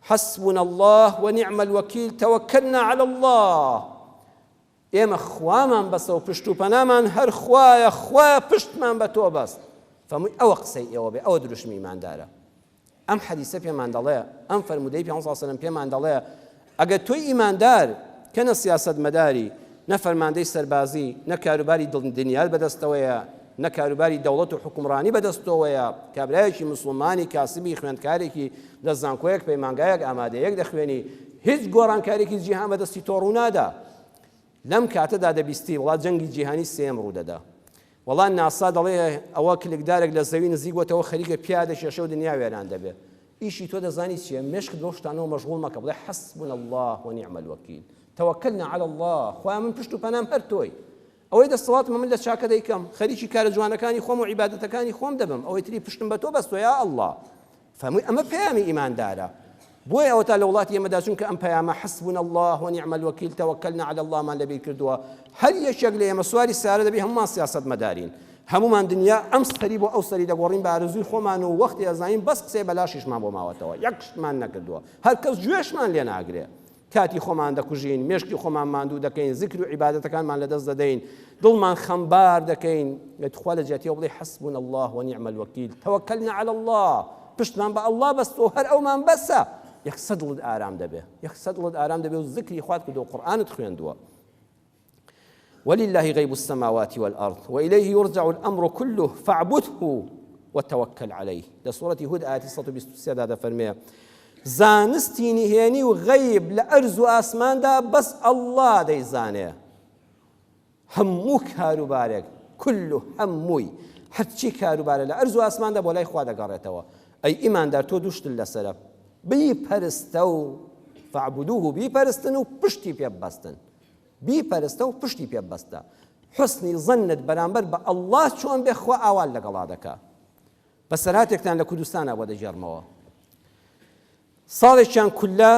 حەسبونا الله ونعم الوکیل تەوەکەلنا على الله ئێمە خوامان بەسە و پشت و پەنامان هەر خوایە خوایە پشتمان بە تۆ بەست فەرمووی ئەوە قسەی ئێوە بێ ئەوە دروشمی ئیماندارە ئەم حەدیسە پێمان دەڵێ ئەم فەرمودەی پێغەمبەر صلی الله علیه وسلم پێمان دەڵێ ئەگەر تۆی ئیماندار کە نە سیاسەتمەداری نە فەرماندەی سەربازی نە کاروباری دنیات بەدەستەوەیە نە کاروباری دەوڵەت و حکومڕانی بەدەستەوەیە کابرایەکی مسلمانی کاسبی خوێندکارێکی لە زانکۆیەک پەیمانگایەک ئامادەیەک دەخوێنی هیچ گۆڕانکارێکی جیهان بەدەستی تۆ ڕوونادا لەم کاتەدا دەبیستی وڵات جەنگی جیهانی سێم ڕوودەدا وەڵا ناسا دەڵێ ئەوە کلکدارێک لە زەوی نزیکوەتەوە خەریکە پیادە شێشە و دنیا وێران دەبێت ئیشی تۆ دەزانی چییە مێشک بۆ شتانەوە مەشغوڵ مەکە بڵێ حەسبونا الله ونعم الوکیل تەوەکەلنا على الله خوا من پشت و پەنام هەر تۆی ئەوەی دەسەڵاتمە من لە چاکە دەیکەم خەریکی کارە جوانەکانی خۆم و عیبادەتەکانی خۆم دەبم ئەوەی تری پشتم بە تۆ بەستۆ یا الله فەرمووی ئەمە پەیامی ئیماندارە بۆیە ئەوە تا لە وڵاتی ئێمەدا چونکە ئەم پەیامە حەسبونا الله ونعم الوکیل تەوەکەلنا على الله مان لەبیر کردووە هەر یەکێک لە ئێمە سواری سیارە دەبی هەمومان سیاسەتمەدارین هەمومان دنیا ئەم سەری بۆ ئەو سەری دەگۆڕین بە ئارەزووی خۆمان و وەختی ئەزانین بەس قسەی بەلاشیشمان بۆ ماوەتەوە یەک شتمان نەکردووە هەر کەس گوێشمان لێ ناگرێ کاتی خۆمان دەکوژین مێشکی خۆمان ماندوو دەکەین زیکر و عیبادەتەکانمان لەدەست دەدەین دڵمان خەمبار دەکەین خوا لە جیاتیەوە بڵێ حەسبونا الله ونعم الوکیل تەوەکەلنا على الله پشتمان بە الله بەستەوە هەر ئەومان بەسە یەکسەد دڵت ئارام دەبێ یەکسەد دڵت ئارام دەبێ و زیکری خوات کردو قورئانت خوێندووە ولله غيب السماوات والأرض وإليه يرجع الأمر كله فاعبده وتوكل عليه ده سورة هود آية 123 هذا فرميه زانستی نهێنی و غەیب لە ئەرز و ئاسماندا بەس ئەڵڵا دەیزانێ هەموو کاروبارێک كله هەمووی هەرچی کاروبارە لە ئەرز و ئاسماندا بۆ لای خوا دەگەڕێتەوە ئەی ئیماندار تۆ دووشتن لەسەرە بیپەرستە و فاعبدوه بیپەرستن و پشتی پێ ببەستن بیپەرستە و پشتی پێ ببەستە حسنی ظنت بەرامبەر بە ئەڵڵا چۆن بێ خوا ئاوال لەگەڵا دەکا بەسەراتێکتان لە کوردستانە بۆ دەژێڕمەوە ساڵێکیان کولە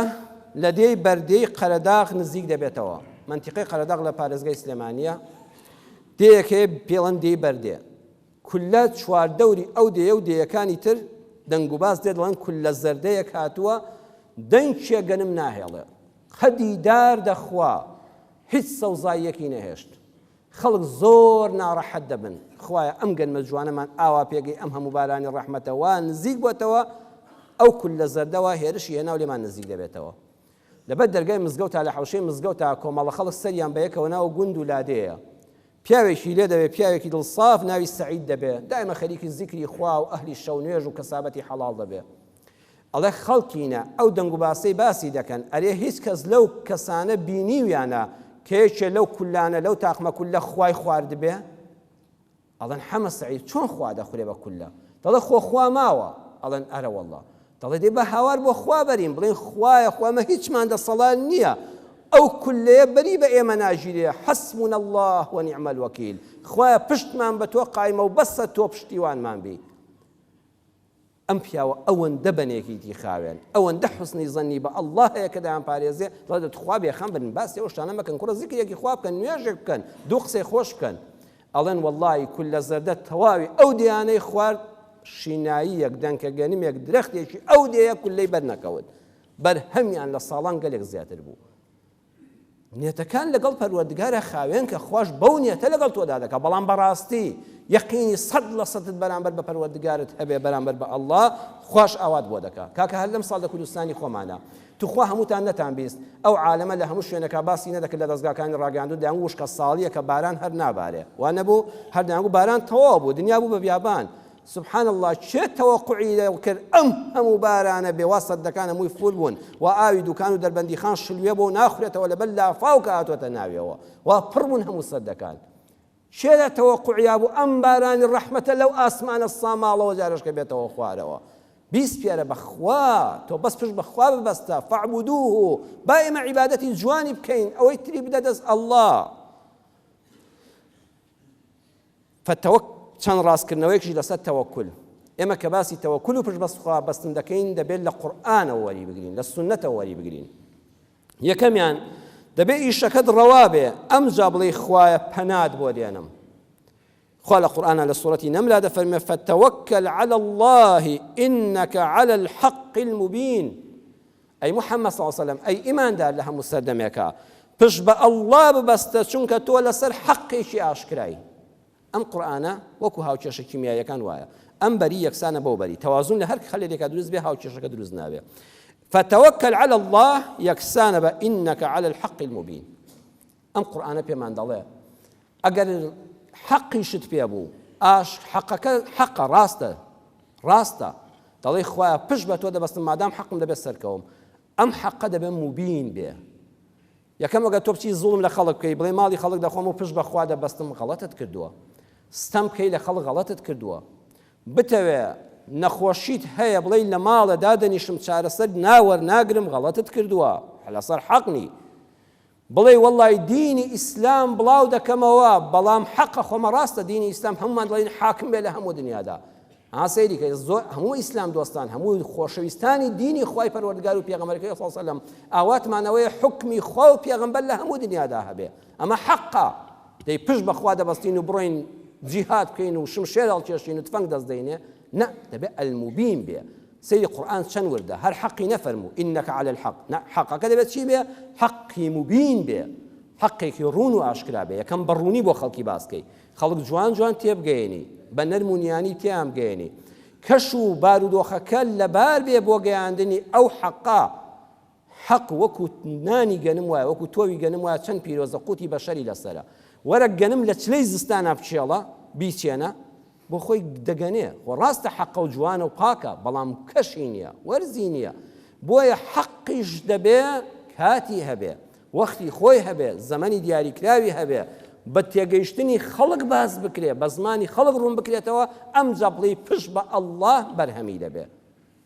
لە دێی بەردەی قەرەداغ نزیک دەبێتەوە منتیقەی قەرەداغ لە پارێزگای سلێمانیە دێیەکەیە پێڵەن دێی بەردێ کولە چواردەوری ئەو دێیە و دێیەکانی تر دەنگ و باز دێ دەڵێن کولە زەردەیەک هاتووە دەنگێ گەنم ناهێڵێ قەدی دار دەخوا هیچ سەوزاییەکی نەهێشت خەڵک زۆر ناڕەحەت دەبن خوایە ئەم گەنمە جوانەمان ئاوا پێگەی ئەم هەموو بارانی ڕەحمەتەوە نزیک بۆتەوە ئەو کولە زەردەوە هێرشی هێنا و لێمان نزیک دەبێتەوە لەبەر دەرگای مزگەوتا لە حەوشەی مزگەوتا کۆمەڵە خەڵک سەریان بە یەکەوە ناو گوند و لادەیە پیاوێکی لێ دەبێت پیاوێکی دڵساف ناوی سەعید دەبێت دائما خەریکی زیکری خوا و ئەهلی شەو نوێژ و کەسابەتی حەڵاڵ دەبێت ئەڵێ خەڵکینە ئەو دەنگ و باسی باسی دەکەن ئەرێ هیچ کەس لەو کەسانە بینیویانە کێچێ لەو کولانە لەو تاقمە کولە خوای خواردبێ ئەڵێن حەمە سەعید چۆن خوا دەخورێ بە کولە دەڵێ خۆ خوا ماوە ئەڵێن ئەرە وەڵڵا دەڵێ دێ بە هاوار بۆ خوا بەرین بڵێن خوایە خوامە هیچمان دەسەڵات نییە ئەو کولەیە بەری بە ئێمە ناژیرێ حەسبونا الله ونعم الوەکیل خوایە پشتمان بە تۆ قایمە و بەسە تۆ پشتیوانمان بی ئەم پیاوە ئەوەندە بەنێکی دی خاوێن ئەوەندە حوسنی زەنی بە ئەڵڵاه هەیە کە دایان پارێزێ دەڵێت خوا بێخەم بن باسی ئەو شتانە مەکەن کوڕە زیکرێکی خوا بکەن نوێژێک بکەن دوو قسەی خۆش بکەن ئەڵێن وەڵڵی کولە زەردە تەواوی ئەو دیانەی خوارد شیناییەک دەنکە گەنمێک درەختێکی ئەو دەیە کولەی بەرنەکەوت بەرهەمیان لە ساڵان گەلێک زیاتر بوو نێتەکان لەگەڵ پەروەردگارە خاوێن کە خۆش بەو نێتە لەگەڵ تۆدا دەکە بەڵام بەڕاستی یەقینی 100% بەرامبەر بە پەروەردگارت هەبێ بەرامبەر بە ئەڵڵا خۆش ئاوات بۆ دەکا کاکە هەر لەم ساڵ لە کوردستانی خۆمانە توخوا هەمووتان نەتان بیست ئەو عالەمە لە هەموو شوێنەکە باسی نەدەکرد لە دەستگاکانی ڕاگەاندوو دەیانگو وشکە ساڵیە کە باران هەر نابارێ وا نەبوو هەر دەیانگو باران تەواو بوو دنیا بوو بە بیابان سبحان الله چێ تەوەقوعی کرد ئەم هەموو بارانە بێوا سەدەکان هەمووی فول بوون و ئاوی دوکان و دەربەندی خان شلوێ بۆ ناخورێتەوە لەبەر لافاو کە هاتوۆتە ناویەوە وا پڕ بوون هەموو سەدەکان چێرە تەوەقوعیا بوو ئەم بارانی ڕەحمەتە لەو ئاسمانە ساماڵەوە جارشکە بێتەوە خوارەوە بیست پیارە بەخوا تۆ بەس پشت بەخوا ببەستە فەعبودوه با ئێمە عیبادەتی جوانی بکەین ئەوەی تری بدە دەست ئەڵڵا چەند ڕاستکردنەوەیەکی لەسەر تەوەکل ئێمە کە باسی تەوەکل و پشت بەخوا بەستن دەکەین دەبێت لە قورئانەوە وەری بگرین لە سونەتەوە وەری بگرین یەکەمیان دەبێت ئیشەکەت ڕەوا بێ ئەمجا بڵێ خوایە پەنات بۆ دێنم خوا لە قورئانە لە سوورەتی نەملا دەفەرمێ فتەوەکل على الله إنك على الحق المبين ئەی محەممەد صلی الله علیه وسلم ئەی ئیماندار لە هەموو سەردەمێکە پشت بە ئەڵڵا ببەستە چونکە تۆ لەسەر حەقێکی ئاشکرایی ئەم قورئانە وەکو هاوکێشە کیمیاییەکان وایە ئەم بەری یەکسانە بەو بەری تەوازون لە هەر خەلێکێکە دروست بێ هاوکێشەکە دروست نابێ فتەوەکل على الله یەکسانە بە إنك على الحق المبين ئەم قورئانە پێمان دەڵێ ئەگەر حەقیشت پێ بوو حەقەکە حەقە ڕاستە دەڵێ خوایە پشت بە تۆ دەبەستم مادام حەقم دەبێت سەرکەوم ئەم حەقە دەبێت مبین بێ یەکەم وەگە تۆ بچی زوڵم لە خەڵک بکەی بڵێ ماڵی خەڵک دەخۆم و پشت بەخوا دەبەستم غەڵەتت کردووە ستەم بکەی لە خەڵک غەڵەتت کردووە بتەوێ نەخۆشیت هەیە بڵێ لە ماڵە دادەنیشم چارەسەر ناگرم غەڵەتت کردووە لەسەر حەقنی بڵێ وەڵڵی دینی ئیسلام بڵاو دەکەمەوە بەڵام حەقە خۆمە ڕاستە دینی ئیسلام هەمومان دەڵێن حاکم بێ لە هەموو دنیادا سەیری کە هەموو ئیسلام دۆستان هەموو خۆشەویستانی دینی خوای پەروەردگار و پێغەمبەرەکەی صلی الله علیه وسلم ئاواتمانەوەیە حکمی خوا و پێغەمبەر لە هەموو دنیادا هەبێ ئەمە حەقە دەی پشت بەخوا دەبەستین و بڕۆین جیهاد بکەین و شمشێر هەڵکێشین و تفەنگ دەستدەینێ نە دەبێت ئەلموبین بێ سەیری قورئان چەند وردە هەر حەقی نەفەرموو إنك على الحق حەقەکە دەبێت چی بێ حەقی مبین بێ حەقێکی ڕوون و ئاشکرا بێ یەکەم بەڕوونی بۆ خەڵکی باسکەی خەڵک جوان تێبگەێنی بە نەرمونیانی تێیان بگەێنی کەش و بارودۆخەکە لەبار بێ بۆ گەیاندنی ئەو حەقا حەق وەکو نانی گەنم وایە وەکو تۆوی گەنم وایە چەند پیرۆزە قوتی بەشەری لەسەرە وەرە گەنم لە چلەی زستانە بچێڵە بیچێنە بۆ خۆی دەگەنێ و ڕاستە حەقە و جوانە و پاکە بەڵام کەشی نییە وەرزی نییە بۆیە حەقیش دەبێ کاتی هەبێ وەختی خۆی هەبێ زەمەنی دیاریکراوی هەبێ بە تێگەیشتنی خەڵک باز بکرێ بە زمانی خەڵک ڕوون بکرێتەوە ئەم جەبڵی پشت بە ئەڵڵاه بەرهەمی دەبێ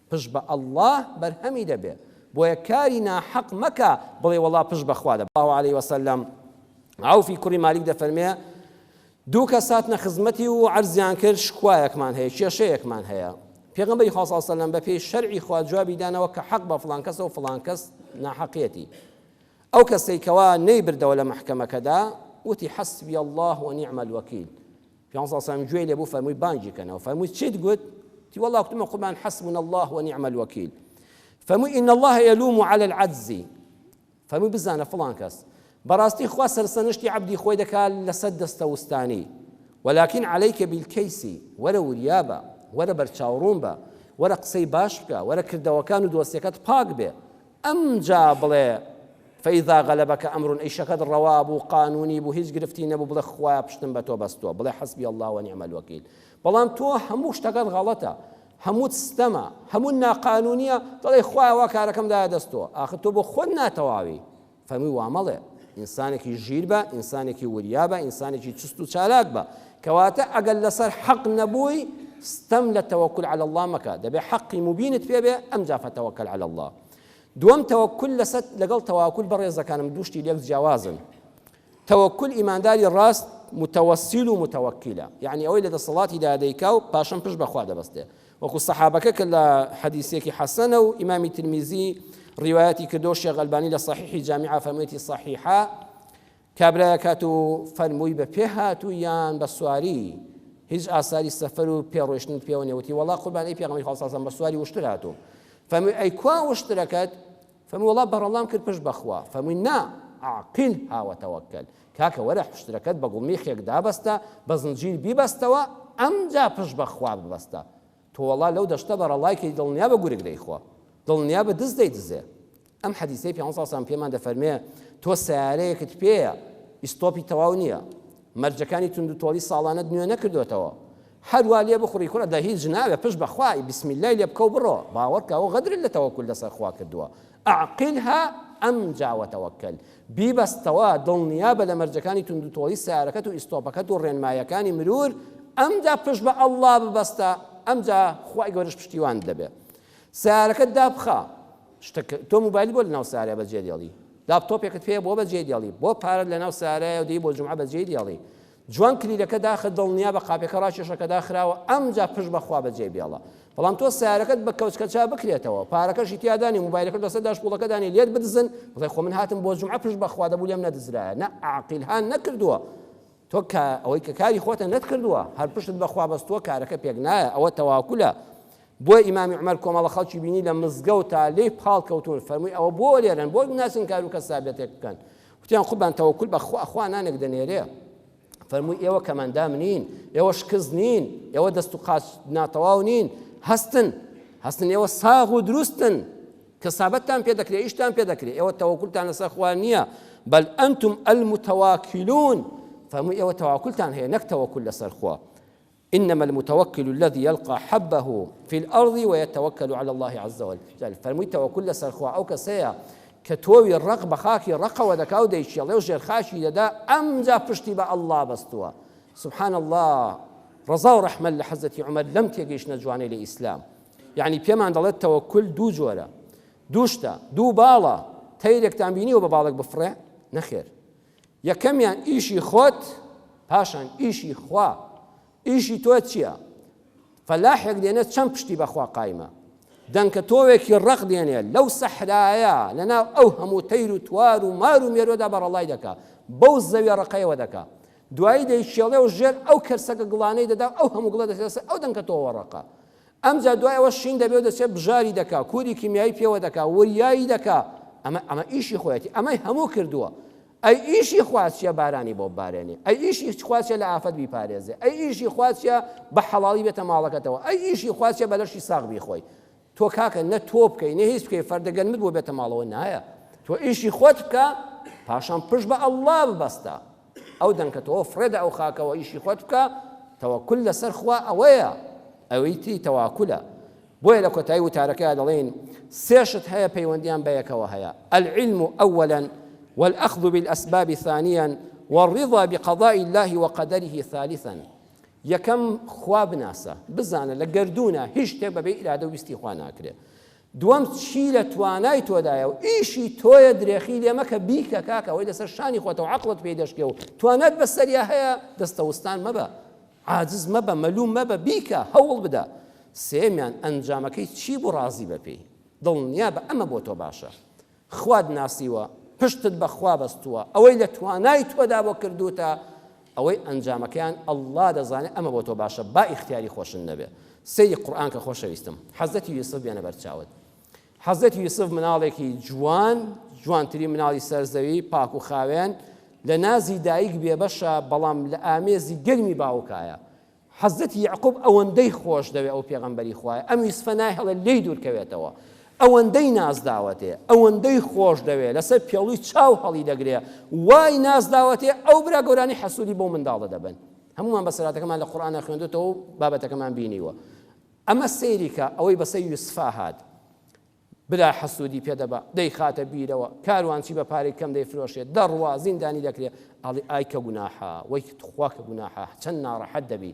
پشت بە ئەڵڵاه بەرهەمی دەبێ بۆیە کاری ناحەق مەکە بڵێ وەڵا پشت بەخوا دەبێ الله عەلەیهی وسەلەم عەوفی کوڕی مالیک دەفەرمێ دوو کەس هاتنە خزمەتی و عەرزیان کرد شکوایەکمان هەیە کێشەیەکمان هەیە پێغەمبەری خوا صلی الله عەلەیهی وسەلەم بە پێی شەرعی خوا جوابی دانەوە کە حەق بە فڵان کەسە و فڵان کەس ناحەقیەتی ئەو کەسەی کەوا نەیبردەوە لە مەحکەمەکەدا وتی حەسبی الله ونعم الوەکیل پێغەمبەر صلی الله عەلەیهی وسەلەم گوێی لێبوو فەرمووی بانگی کەنەوە فەرمووی چیت گوت تی والله وتمە قوربان حەسبنا الله ونعم الوەکیل فەرمووی إن الله يلوم على العجز فەرمووی بزانە فڵان کەس بەڕاستی خوا سەرسەنشتی عەبدی خۆی دەکات لەسەر دەستەوستانی ولكن عليك بالكيس ولا وريابة ولا برچاوڕوون بە وەرە قسەی باش بکە وەرە کردەوەکان و دۆستیەکەت پاک بێ ئەمجا بڵێ فەئیذا غەلەبەکە ئەمڕون ئەی شەکەت ڕەوا بوو قانونی بوو هیچ گرفتی نەبوو بڵێ خوایە پشتم بە تۆ بەستووە بڵێ حەسبی الله وەنیعم الوەکیل. بەڵام تۆ هەموو شتەکەت غەڵەتە، هەموو سیستەمە، هەموو ناقانونیە، دەڵێ خوایە وا کارەکەم دایە دەستەوە، ئاخر تۆ بۆ خۆت ناتەواوی. فەرمووی وامەڵێ ئینسانێکی ژیر بە، ئینسانێکی وریا بە، ئینسانێکی چست و چالاک بە، کەواتە ئەگەر لەسەر حەق نەبووی ستەم لە تەوەکل عەلە الله مەکە، دەبێ حەقی مبینت پێ بێ ئەمجا فەتەوەکەل عەلە الله. دووەم تەوەکل لەگەڵ تەواکل بەڕێزەکانم دووشتی لێک جیاوازن. تەوەکل ئیمانداری ڕاست متەوەسیل و متەوەکیلە، یعنی ئەوەی لە دەسەڵاتیدا دەیکا و پاشان پشت بەخوا دەبەستێ، وەکو سەحابەکە کە لە حەدیثێکی حەسەنە و ئیمامی ترمیزی ڕیوایەتی کردۆ شێخ ئەلبانی لە صحیحی جامیعە فەرموویەتی صحیحە کابرایە کات و فەرمووی بە پێ هاتوو یان بە سواری هیچ ئاساری سەفەر و پێڕۆیشتنت پێوە نێوتی وەڵا قوربان ئەی پێغەمبەری خوا صلی الله عەلەیهی وسەلەم بە سواری وشتر هاتوو. فەرمووی ئەی کوا وشترەکەت؟ فەرمووی وەڵا بەڕەڵام کرد پشت بەخوا. فەرمووی نا عاقلها وتەوەکەل، کاکە وەرە حشتەکەت بە گوڵمیخێک دابەستە بە زنجیر بیبەستەوە ئەمجا پشت بەخوا ببەستە. تۆ وەڵا لەو دەشتە بەڕەڵایکەی دڵنیا بە گورگ دەیخوا، دڵنیا بە دز دەیدزێ. ئەم حەدیثەی پێغەمبەر صلی الله عەلەیهی وسەلەم پێمان دەفەرمێ تۆ سیارەیەکت پێیە ئیستۆپی تەواو نییە، مەرجەکانی تونند و تۆڵی ساڵانە نوێ نەکردوێتەوە، هەروە لێ بخوڕی کوڕە دە هیچ ناوێ پشت بەخوای بسمیلای لێ بکە و بڕۆ، باوەڕکەوە غەدرت لە تەوەکل لەسەر خوا کردووە. ئەعقلها ئەمجا وتەوەکەل، بیبەستەوە دڵنیا بە لە مەرجەکانی تونند و تۆڵی سیارەکەت و ئیستۆپەکەت و ڕێنمایەکانی مرور، ئەمجا پشت بە ئەڵڵا ببەستە، ئەمجا خوای گەورەش پشتیوان دەبێ. سیارەکەت دابخە، تۆ موبایلی بۆ لەناو سیارەیە بەجێ دێڵی، لاپتۆپێکت پێ بۆ بەجێ دێڵی، بۆ پارەت لەناو سیارەیە و دەی بۆ جومعە بەجێ دێڵی، جوان کلیلەکە داخە دڵنیا بە قاپێکە ڕاکێشەکە داخراوە ئەمجا پشت بەخوا بەجێ بێڵە. بەڵام تۆ سیارەکەت بە کەوچکەچا بکرێتەوە، پارەکەشی تیادانی موبایلەکەت لەسەر داشپۆڵەکەدانی لێت بدزن، بڵێ خۆ من هاتم بۆ جومعە پشت بەخوا دەبوو لێم نەدزرایە. نە عاقلها نەکردووە، تۆ ئەوەی کە کاری خۆتە نەتکردووە، هەر پشتت بەخوا بەستووە کارەکە پێک نایە، ئەوە تەواکولە. بۆی ئیمامی عومەر کۆمەڵە خەڵکی بینی لە مزگەوتا لێی پاڵ کەوتون، فەرمووی ئەوە بۆ لێرن بۆ ناسن کار و کەسابەتێک بکەن. وتیان قوربان تەوەکل بەخوا خوا نانێک دەنێرێ. فەرمووی ئێوە کەمەندام نین، ئێوە شکز نین، ئێوە دەست و قاچ ناتەواو نین، هەستن ئێوە ساغ و دروستن، کەسابەتتان پێ دەکرێ، ئیشتان پێ دەکرێ، ئێوە تەوەکولتان لەسەر خوا نییە، بەل ئەنتم المتەواکلون. فەرمووی ئێوە تەواکولتان هەیە نەک تەوەکل لەسەر خوا. إنما المتوكل الذي يلقى حبه في الأرض ويتوكل على الله عز وجل. فرمووی تەوەکل لەسەر خوا ئەو کەسەیە کە تۆوی ڕق بە خاکی ڕقەوە دەکا و دەیشێڵێ و ژێرخاشی دەدا ئەمجا پشتی بە ئەڵڵا بەستووە. سبحان الله، ڕەزا و ڕەحمەت لە حەزەتی عومەر لەم تێگەیشتنە جوانەی لە ئیسلام. یعنی پێمان دەڵێت تەوەکل دوو جۆرە، دوو شتە، دوو باڵە، تەیرێکتان بینیوە بە باڵێک بفڕێ؟ نەخێر. یەکەمیان ئیشی خۆت، پاشان ئیشی خوا. ئیشی تۆ چییە؟ فەلاحێک دێنێت چەند پشتی بەخوا قایمە، دەنکە تۆوێکی ڕق دێنێت لەو سەحرایە لەناو ئەو هەموو تەیر و توار و مار و مێرۆدا بەڕەڵای دەکا، بەو زەوی ڕقەیەوە دەکا، دوایی دەیشێڵێ و ژێر ئەو کەرسەکە گڵانەی دەدا ئەو هەموو گڵە دەسێت ئەو دەنکە تۆوە ڕقە. ئەمجا دوایەوە شین دەبێ و دەچێت بژاری دەکا، کووری کیمیایی پێوە دەکا، وریایی دەکا. ئەمە ئیشی خۆیەتی، ئەمەی هەموو کردووە. ئەی ئیشی خوازیە بارانی بۆ بارێنی، ئەی ئیشی خوازیە لە ئافەت بیپارێزێ، ئەی ئیشی خوازیە بە حەڵاڵی بێتە ماڵەکەتەوە، ئەی ئیشی خوازیە بە لەشی ساغ بیخۆی. تۆ کاکە نە تۆ بکەی نە هیچ بکەی فەردەگەنمت بۆ بێتە ماڵەوە نایە، تۆ ئیشی خۆت بکە پاشان پشت بە ئەڵڵا ببەستە، ئەو دەنکە تۆ فرێدە ئەو خاکەوە ئیشی خۆت بکە. تەوەکل لەسەر خوا ئەوەیە، ئەوەی تی تەواکولە. بۆیە لە کۆتایی وتارەکەیە دەڵێن سێ شت هەیە پەیوەندیان بە یەکەوە هەیە: العلم أولا، والأخذ بالأسباب ثانيا، والرضا بقضاء الله وقدره ثالثا. یەکەم خوا بناسە، بزانە لە گەردوونە هیچ شتێک بەبێ ئیرادە و ویستی خوا ناکرێت. دووەم چی لە توانای تۆدایە و ئیشی تۆیە درێخی لێ مەکە بیکە کاکە، ئەوەی لەسەر شانی خۆتەوە عەقڵت پێی دەشکێ و توانەت بەسەریا هەیە دەستەوستان مەبە، عاجز مەبە، مەلوم مەبە، بیکە، هەوڵ بدە. سێمیان ئەنجامەکەی چی بوو ڕازی بە پێی، دڵنیا بە ئەمە بۆ تۆ باشە، خواد ناسیوە، پشتت بەخوا بەستووە، ئەوەی لە توانای تۆدا بۆ کردوتە، ئەوەی ئەنجامەکەیان ئەڵڵا دەزانێت ئەمە بۆ تۆ باشە، با ئیختیاری خۆشن نەبێ. سەیری قورئان کە خۆشەویستم، حەزەتی یوسف بێنە بەرچاوت. حەزەتی یوسف مناڵێکی جوانتری مناڵی سەرزەوی پاک و خاوێن، لە نازی دایک بێبەشە، بەڵام لە ئامێزی گەرمی باوکایە. حەزەتی یعقوب ئەوەندەی خۆش دەوێت ئەو پێغەمبەری خوایە، ئەم یوسفە نایهێڵێت لێی دوورکەوێتەوە، ئەوەندەی نازداوەتێ ئەوەندەی خۆش دەوێت لەسەر پێڵووی چاو هەڵی دەگرێ وای نازداوەتێ ئەو برا گەورانی حەسوودی بۆ منداڵە دەبن هەمومان بەسەراتەکەمان لە قورئانە خوێندوتەوە و بابەتەکەمان بینیوە ئەمە سەیریکە ئەوەی بەسەر یوسفا هات برا حەسوودی پێدەبا دەیخاتە بیرەوە کاروانچی بە پارەی کەم دەیفرۆشێت دەڕوا زیندانی دەکرێت ئەڵێ ئای کە گوناحە وەی خوا کە گوناحە چەند ناڕەحەت دەبی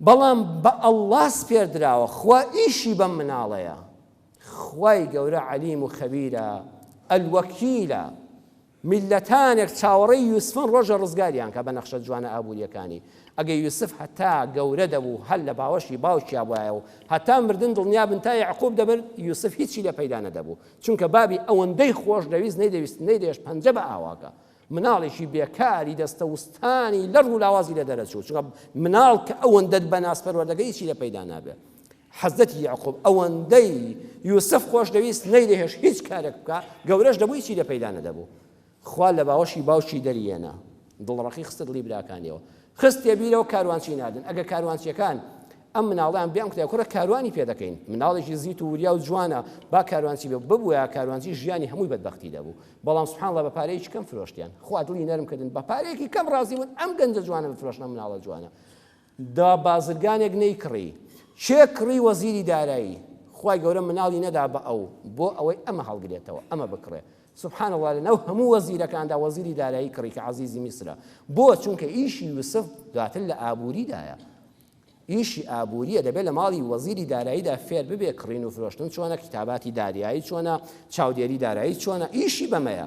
بەڵام بە ئەڵڵا سپێر دراوە خوا ئیشی بەم مناڵەیە خوای گەورە عەلیم و خەبیرە ئەلوەکیلە میلەتانێک چاوەڕێی یوسفن ڕۆژە ڕزگاریان کە بە نەخشە جوانە ئابوووریەکانی ئەگەر یوسف هەتا گەورە دەبوو هەل لە باوەشی باوکیا بواە و هەتا مردن دڵنیا بن تا یعقوب دەبن یوسف هیچی لە پەیدا نەدەبوو چونکە بابی ئەوەندەی خۆش دەویست نەیدەویست پەنجە بە ئاواکە مناڵێکی بێکاری دەستە وستانی لەڕ و لاوازی لە دەرەچوو چونکە مناڵ کە ئەوەندەت بەناس پەروەردەکە هیچی لە پەیدا نابێت حەزەتی یعقوب ئەوەندەی یوسف خۆش دەویست نەیدەهێش هیچ کارێک بکە گەورەش دەبوو هیچی لە پەیدا نەدەبوو خوا لە باوەشی باوکی دەریێنە دڵڕەقی خستت لی براکانیەوە خستێ بیرەوە کاروانچی نادن ئەگە کاروانچیەکان ئەم مناڵیان بیان کوتای کوڕە کاروانی پێ دەکەین مناڵێکی زیت و وریا و جوانە با کاروانچی ببووە کاروانچی ژیانی هەمووی بەدبەختی دەبوو بەڵام سوبحان الله بە پارەیەکی کەم فرۆشتیان خوا دڵی نەرمکردن بە پارەیەکی کەم ڕازی بوون ئەم گەنجە جوانە بفرۆشنە مناڵە جوانە دا بازرگانێک نەیکڕی چێ کڕی وەزیری دارایی خوای گەورە مناڵی نەدا بە ئەو بۆ ئەوەی ئەمە هەڵگرێتەوە ئەمە بکڕێ سبحان الله لەناو هەموو وەزیرەکاندا وەزیری دارایی کڕی کە عەزیزی میسرە بۆ چونکە ئیشی یوسف دواتر لە ئابووریدایە ئیشی ئابووریە دەبێت لە ماڵی وەزیری داراییدا فێر ببێ کڕین و فرۆشتن چۆنە کتاباتی داریایی چۆنە چاودێری دارایی چۆنە ئیشی بەمەیە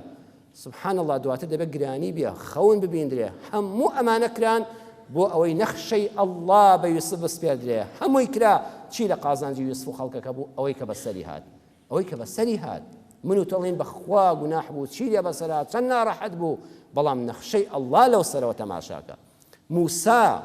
سبحان الله دواتر دەبێت گرانی بێ خەون ببیندرێ هەموو ئەمانە کران بۆ ئەوەی نەخشەی ئەڵڵا بە یوسف بسپێردرێ هەمووی کرا چی لە قازانجی یوسف و خەڵکەکە بوو ئەوەی کە بەسەری هات ئەوەی کە بەسەری هات من و تەڵین بەخوا گوناح بوو چی لێ بەسەرا چەند ناڕەحەت بوو بەڵام نەخشەی ئەڵڵا لەو سەرەوە تەماشاکە موسا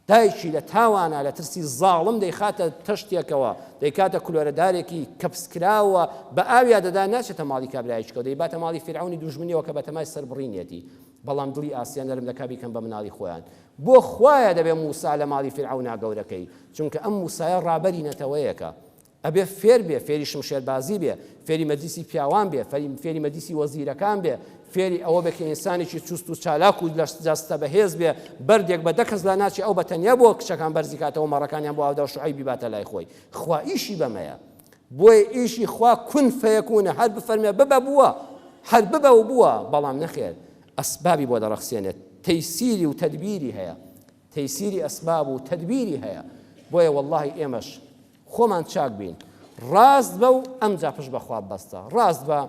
دایکی لە تاوانە لە ترسی زاڵم دەیخاتە تەشتێکەوە دەیکاتە کولۆرەدارێکی کەپسکراوە بە ئاویا دەدا ناچێتە ماڵی کابرایشکەوە دەیباتە ماڵی فیرعونی دوژمنیەوە کە بەتەمای سەربڕینێتی بەڵام دڵی ئاسیان نەرم دەکا بیکەن بە مناڵی خۆیان بۆ خوایە دەبێت موسا لە ماڵی فیرعونا گەورەکەی چونکە ئەم موسایە ڕابەری نەتەوەیەکە ئەبێ فێر بێ فێری شمشێربازی بێ فێری مەجلیسی پیاوان بێ فێری مەجلیسی وەزیرەکان بێ فێری ئەوە بێ کە ئینسانێکی چوست و چالاک و جەستە بەهێز بێ بەردێک بە دەکەس لا ناچی ئەو بەتەنیا بۆ کچەکان بەرزی کاتەوە مەڕەکانیان بۆ ئاودا و شوعەیبی باتە لای خۆی خوا ئیشی بەمەیە بۆیە ئیشی خوا کون فەیەکونە هەر بفەرمێ ببە بووە هەر ببە و بووە بەڵام نەخێر ئەسبابی بۆ دەڕەخسێنێت تەیسیری و تەدبیری هەیە تەیسیری ئەسباب و تەدبیری هەیە بۆیە وەڵڵاهی ئێمەش خۆمان چاک بین ڕاست بە و ئەمجا پشت بەخوا بەستە ڕاست بە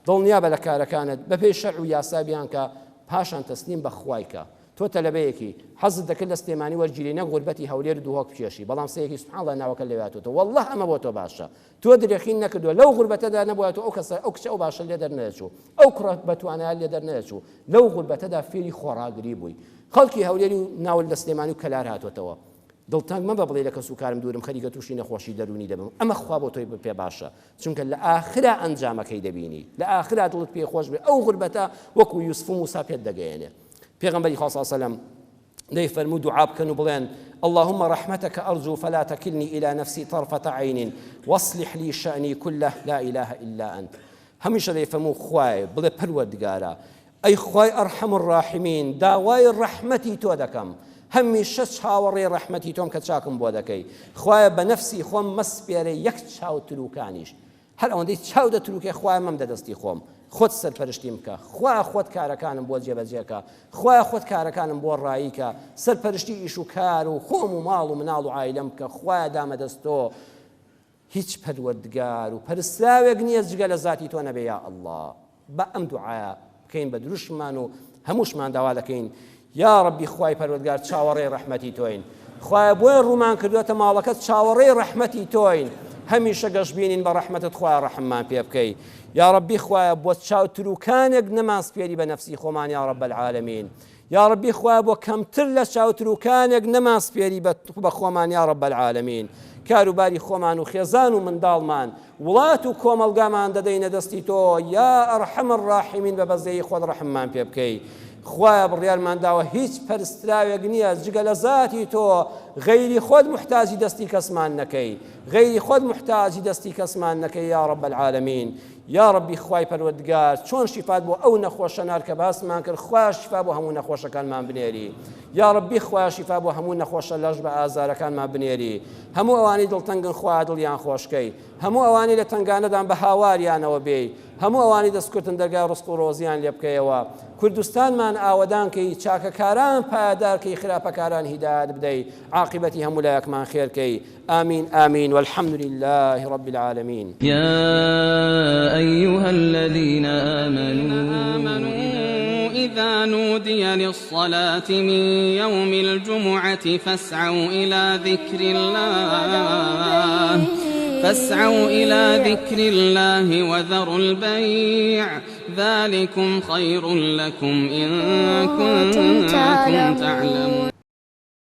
دڵنیا بە لە کارەکانت بەپێی شەرع و یاسابیان کە پاشان تەسلیم بە خوایکە تۆ تەلەبەیەکی حەزت دەکرد لە سلێمانی وەرگیری نەک غوربەتی هەولێر دووهۆک بکێشی بەڵام سەیەکی سوبحان الله ناوەکە لەوێتەوە وەڵڵاه ئەمە بۆ تۆ باشە تۆ درێخین نەکردووە لەو غوربەتەدا نەبووە ئەو کەسە ئەو کچە ئەو باشە لێ دەرنەچوو ئەو کوڕە بەتوانایە لێ دەرنەچوو لەو غوربەتەدا فێری خۆڕاگری بووی خەڵکی هەولێری و ناول لە سلێمانی و کەلار هاتوێتەوە دڵتانگ مەبە بڵێ لە کەس و کارم دوورم خەریکە تووشی نەخۆشی دەرونی دەبم ئەمە خوا بۆ تۆی پێ باشە چونکە لە ئاخرا ئەنجامەکەی دەبینی لە ئاخرا دڵت پێ خۆش بێ ئەو غوربەتە وەکو یوسف و موسا پێت دەگەیەنێ پێغەمبەری خوا صلی الله علیه و سلم دەیفەرموو دوعا بکەن و بڵێن اللهم رحمتك أرجو فلا تكلني إلى نفسي طرفة عين واصلح لي شأني كله لا إله إلا أنت هەمیشە دەیفەرموو خوای بڵێ پەروەردگارە ئەی خوای ئەرحەم الراحمین داوای ڕەحمەتی تۆ دەکەم هەمیشە چاوەڕێی ڕەحمەتی تۆم کە چاکم بۆ دەکەی خوایە بە نەفسی خۆم مەسپێرە یەک چاو تلوکانیش هەر ئەوەندەی چاو دەتلوکێ خوای مەم دەدەستی خۆم خۆت سەرپەرشتیم بکە خوایە خۆت کارەکانم بۆ جێبەجێکە خوایە خۆت کارەکانم بۆ ڕاییکە سەرپەرشتی ئیش و کار و خۆم و ماڵ و مناڵ و عایلەم بکە خوایە دامەدەستۆ هیچ پەروەردگار و پەرستراوێک نییە جگە لە ذاتی تۆ نەبێ یا ئەڵڵا بە ئەم دوعایە بکەین بە دروشمان و هەمووشمان داوا دەکەین یا ربی خوای پەروەردگار چاوەڕێی ڕەحمەتی تۆین خوایە بۆیە ڕوومان کردوێتە ماڵەکەت چاوەڕێی ڕەحمەتی تۆین هەمیشە گەشتبینین بە ڕەحمەتت خوایە ڕەحممان پێ بکەی یا ربی خوایە بۆ چاوتروکانێک نەماسپێری بە نەفسی خۆمان یا رب العالمین یا ربی خوایە بۆ کەمتر لە چاوتروکانێک نەماسپێری بە خۆمان یا رب العالمین کاروباری خۆمان و خێزان و منداڵمان وڵات و کۆمەلگامان دەدەینە دەستی تۆ یا ئەرحەم الراحمین بە بەزەی خۆت ڕەحممان پێ بکەی خوایە بڕیارمانداوە هیچ پەرستراوێک نییە جگە لە ذاتی تۆ غەیری خۆت محتاجی دەستی کەسمان نەکەی غەیری خۆت محتاجی دەستی کەسمان نەکەی یا رب العالمین یا ربی خوای پەروەردگار چۆن شیفات بۆ ئەو نەخۆشە نار کە باسمان کرد خوای شیفا بۆ هەموو نەخۆشەکانمان بنێری یا ربی خوای شیفا بۆ هەموو نەخۆشە لەش بە ئازارەکانمان بنێری هەموو ئەوانەی دڵتەنگن خوای دڵیان خۆشکەی هەموو ئەوانەی لە تنگانەدان بە هاواریانەوە بێی هەموو ئەوانەی دەستکوتن دەرگای ڕزق و ڕۆزیان لێ بکەیەوە کوردستانمان ئاوەدانکەی چاکەکاران پایدارکەی خراپەکاران هیدایەت بدەی عاقبەتی هەموو لایەکمان خێرکەی آمين آمين والحمد لله رب العالمين يا أيها الذين آمنوا إذا نودي للصلاة من يوم الجمعة فاسعوا إلى ذكر الله وذروا البيع ذلكم خير لكم إن كنتم تعلمون